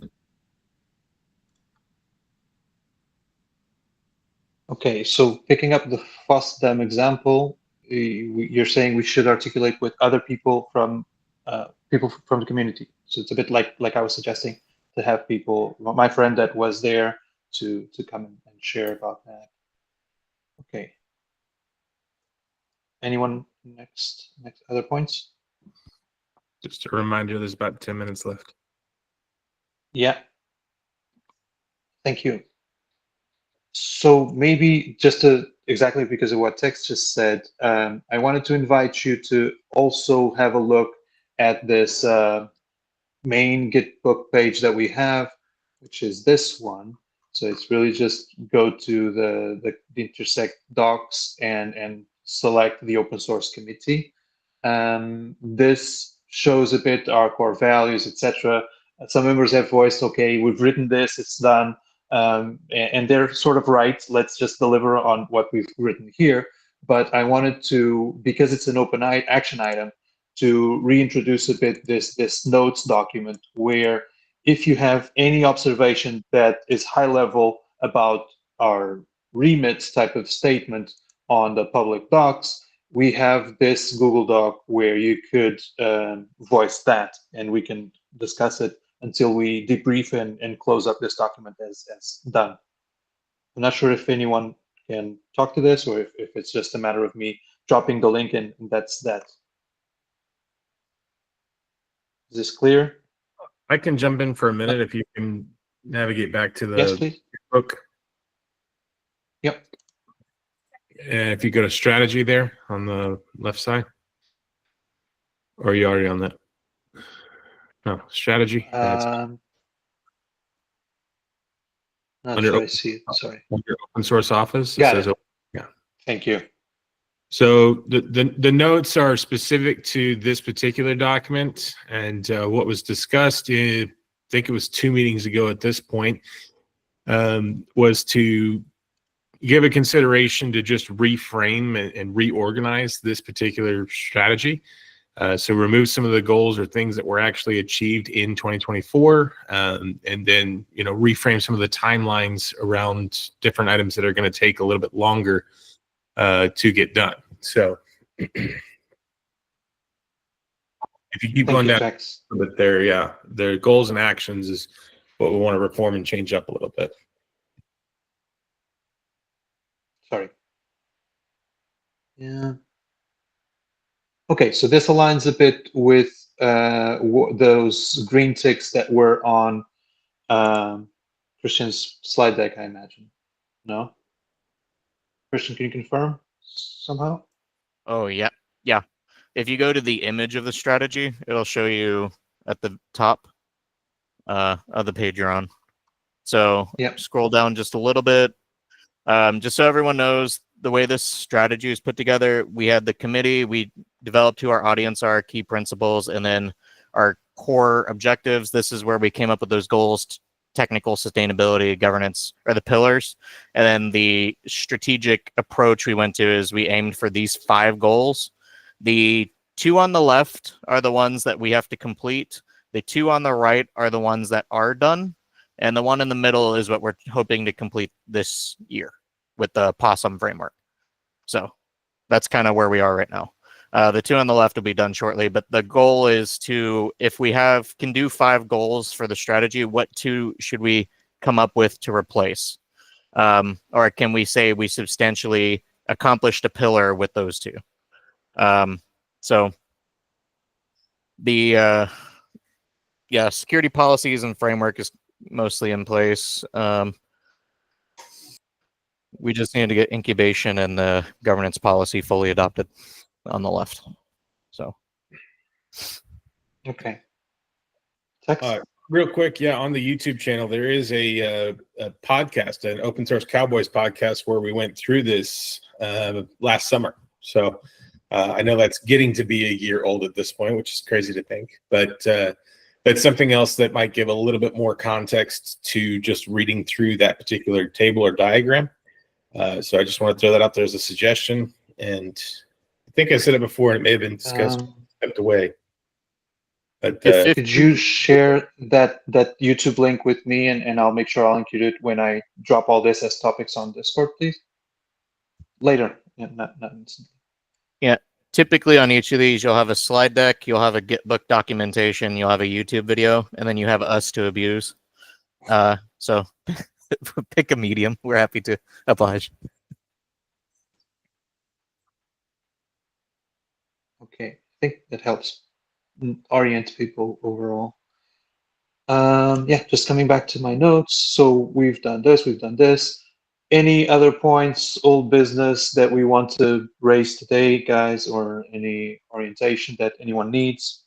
Okay, so picking up the FOSDEM example, you're saying we should articulate with other people from the community. So it's a bit like I was suggesting, to have people, my friend that was there, to come and share about that. Okay. Anyone next other points? Just a reminder, there's about 10 minutes left. Yeah. Thank you. So maybe just exactly because of what Tex just said, I wanted to invite you to also have a look at this main Gitbook page that we have, which is this one. So it's really just go to the Intersect docs and select the open source committee. This shows a bit our core values, etc. Some members have voiced, okay, we've written this, it's done. and they're sort of right. Let's just deliver on what we've written here. But I wanted to, because it's an open action item, to reintroduce a bit this notes document where if you have any observation that is high level about our remit type of statement on the public docs, we have this Google Doc where you could voice that, and we can discuss it until we debrief and close up this document as done. I'm not sure if anyone can talk to this or if it's just a matter of me dropping the link and that's that. Is this clear? I can jump in for a minute if you can navigate back to the Yes, please. book. Yep. And if you go to strategy there on the left side, or are you already on that? No, strategy. Not Under sure I open- see it. Sorry. Under open source office. Got it. Yeah. Thank you. So the notes are specific to this particular document, and what was discussed, I think it was 2 meetings ago at this point, was to give a consideration to just reframe and reorganize this particular strategy. So remove some of the goals or things that were actually achieved in 2024, and then reframe some of the timelines around different items that are going to take a little bit longer to get done. So if you keep going down a bit there, yeah, their goals and actions is what we want to reform and change up a little bit. Sorry. Yeah. Okay, so this aligns a bit with those green ticks that were on Christian's slide deck, I imagine. No? Christian, can you confirm somehow? Oh, yeah. Yeah. If you go to the image of the strategy, it'll show you at the top of the page you're on. So scroll down just a little bit. Just so everyone knows, the way this strategy is put together, we had the committee, we developed who our audience are, key principles, and then our core objectives. This is where we came up with those goals, technical, sustainability, governance, or the pillars. And then the strategic approach we went to is we aimed for these 5 goals. The 2 on the left are the ones that we have to complete. The 2 on the right are the ones that are done. And the one in the middle is what we're hoping to complete this year with the POSSUM framework. So that's kind of where we are right now. The 2 on the left will be done shortly, but the goal is to, if we can do 5 goals for the strategy, what 2 should we come up with to replace? Or can we say we substantially accomplished a pillar with those 2? So the security policies and framework is mostly in place. We just need to get incubation and the governance policy fully adopted on the left. So, okay. Real quick, on the YouTube channel, there is a podcast, an Open Source Cowboys podcast, where we went through this last summer. So I know that's getting to be a year old at this point, which is crazy to think. But that's something else that might give a little bit more context to just reading through that particular table or diagram. So I just want to throw that out there as a suggestion. And I think I said it before, and it may have been discussed, stepped away. But could you share that YouTube link with me, and I'll make sure I'll include it when I drop all this as topics on Discord, please? Later, not instantly. Yeah, typically on each of these, you'll have a slide deck, you'll have a Gitbook documentation, you'll have a YouTube video, and then you have us to abuse. So pick a medium. We're happy to oblige. Okay, I think that helps orient people overall. Just coming back to my notes. So we've done this, we've done this. Any other points, old business that we want to raise today, guys, or any orientation that anyone needs?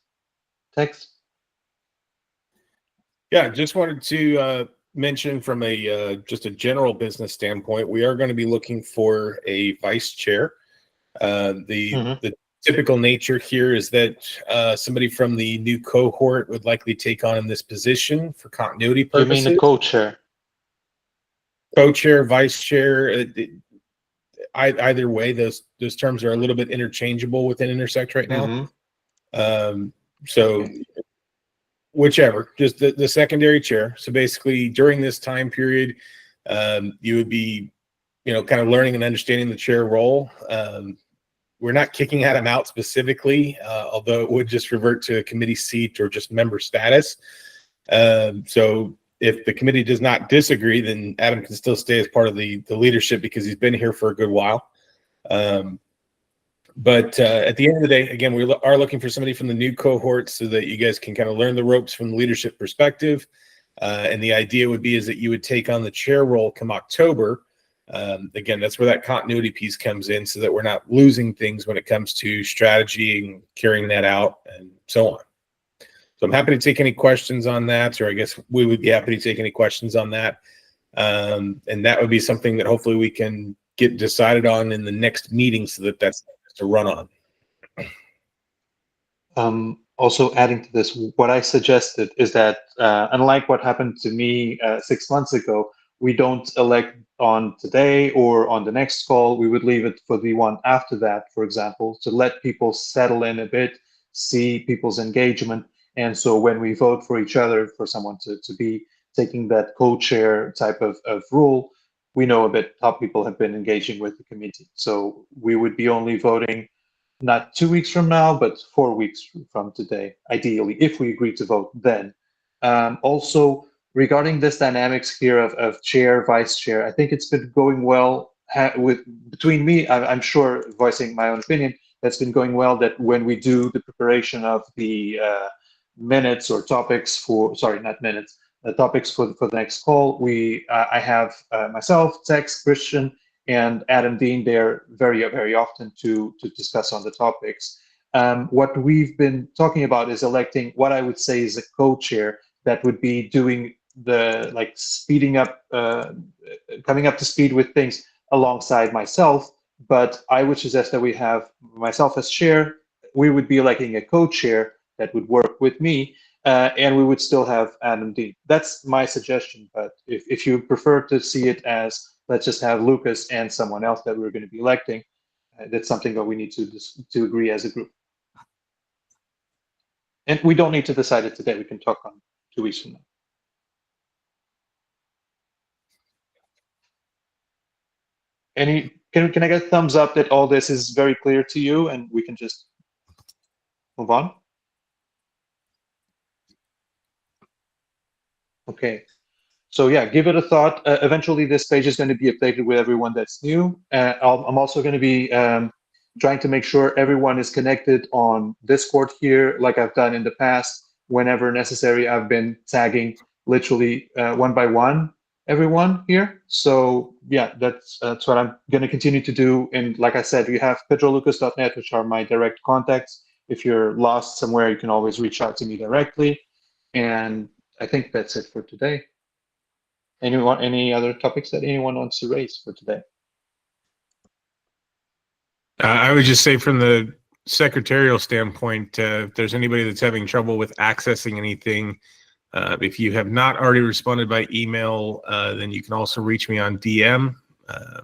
Tex? Yeah, just wanted to mention from just a general business standpoint, we are going to be looking for a vice chair. The typical nature here is that somebody from the new cohort would likely take on in this position for continuity purposes. You mean the co-chair? co-chair, vice chair. Either way, those terms are a little bit interchangeable within Intersect right now. So whichever, just the secondary chair. So basically, during this time period, you would be, kind of learning and understanding the chair role. We're not kicking Adam out specifically, although it would just revert to a committee seat or just member status. So if the committee does not disagree, then Adam can still stay as part of the leadership because he's been here for a good while. But at the end of the day, again, we are looking for somebody from the new cohort so that you guys can kind of learn the ropes from the leadership perspective. And the idea would be is that you would take on the chair role come October. Again, that's where that continuity piece comes in so that we're not losing things when it comes to strategy and carrying that out and so on. So I'm happy to take any questions on that, or I guess we would be happy to take any questions on that. And that would be something that hopefully we can get decided on in the next meeting so that that's to run on. Also adding to this, what I suggested is that unlike what happened to me 6 months ago, we don't elect on today or on the next call. We would leave it for the one after that, for example, to let people settle in a bit, see people's engagement. And so when we vote for each other, for someone to be taking that co-chair type of role, we know a bit how people have been engaging with the committee. So we would be only voting not 2 weeks from now, but 4 weeks from today, ideally, if we agree to vote then. Also, regarding this dynamics here of chair, vice chair, I think it's been going well between me, I'm sure, voicing my own opinion, that's been going well that when we do the preparation of the minutes or topics for, sorry, not minutes, topics for the next call, I have myself, Tex, Christian, and Adam Dean there very often to discuss on the topics. What we've been talking about is electing what I would say is a co-chair that would be doing the speeding up, coming up to speed with things alongside myself. But I would suggest that we have myself as chair. We would be electing a co-chair that would work with me, and we would still have Adam Dean. That's my suggestion. But if you prefer to see it as let's just have Lucas and someone else that we're going to be electing, that's something that we need to agree as a group. And we don't need to decide it today. We can talk on 2 weeks from now. Can I get a thumbs up that all this is very clear to you and we can just move on? Okay. So yeah, give it a thought. Eventually, this page is going to be updated with everyone that's new. I'm also going to be trying to make sure everyone is connected on Discord here, like I've done in the past. Whenever necessary, I've been tagging literally one by one everyone here. So yeah, that's what I'm going to continue to do. And like I said, you have pedrolucas.net, which are my direct contacts. If you're lost somewhere, you can always reach out to me directly. And I think that's it for today. Any other topics that anyone wants to raise for today? I would just say from the secretarial standpoint, if there's anybody that's having trouble with accessing anything, if you have not already responded by email, then you can also reach me on DM. I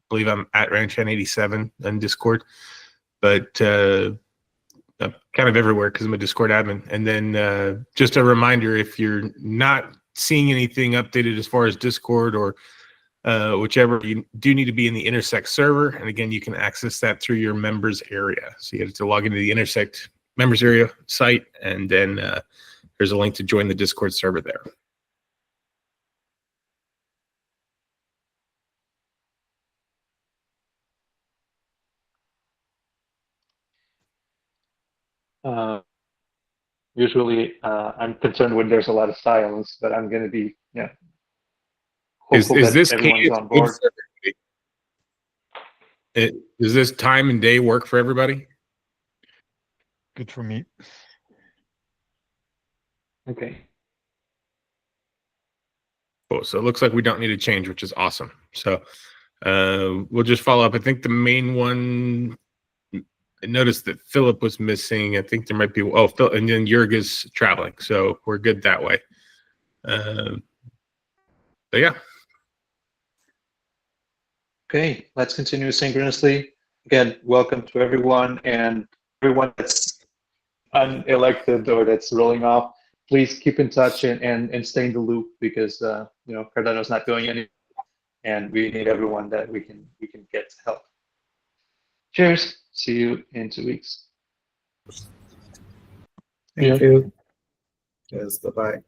believe I'm at Ranchan87 on Discord, but I'm kind of everywhere because I'm a Discord admin. And then just a reminder, if you're not seeing anything updated as far as Discord or whichever, you do need to be in the Intersect server. And again, you can access that through your members area. So you have to log into the Intersect members area site, and then there's a link to join the Discord server there. Usually, I'm concerned when there's a lot of silence, but I'm going to be, hopeful Is that this everyone's on board. Does this time and day work for everybody? Good for me. Okay. Cool. So it looks like we don't need to change, which is awesome. So we'll just follow up. I think the main one, I noticed that Philip was missing. I think there might be, Phil, and then Jurg is traveling. So we're good that way. So yeah. Okay, let's continue synchronously. Again, welcome to everyone, and everyone that's unelected or that's rolling off. Please keep in touch and stay in the loop, because Cardano's not going anywhere, and we need everyone that we can get to help. Cheers. See you in 2 weeks. Thank you. Yes, bye-bye.